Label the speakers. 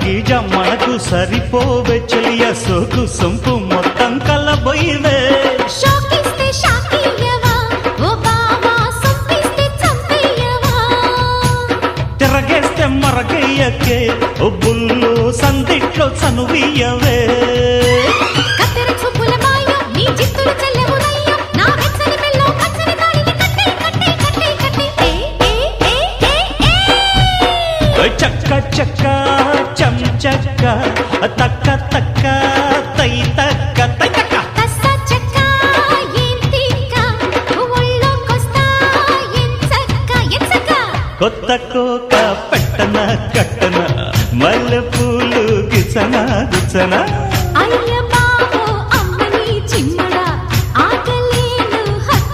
Speaker 1: గీజ మనకు సరిపోవే చెలియ సోకు సొంపు మొత్తం కలబోయివే
Speaker 2: షోకిస్తే షాకియవా ఓ బావా సొప్పిస్తే చంపేయవా
Speaker 1: తిరగేస్తే మరగయ్యకే ఓ బుల్లు సందిట్లో చనువియవే
Speaker 2: కత్తెర చూపుల మాయం నీ జిత్తులు చెల్లెవునయ్యం నా వెచ్చని మెల్లో పచ్చని తాళిని కట్టే కట్టే కట్టే కట్టే ఏ
Speaker 1: చక్క చక్క చం చక్క తక్క తక్క తై తక్క తై తక్క
Speaker 2: కస్సా చెక్క ఏం తిక్క ఒళ్ళోకొస్తా ఎంచక్క
Speaker 1: కొత్త కోక పెట్టన కట్టన మల్లె పూలు గిచన గుచన
Speaker 2: అయ్యప్ప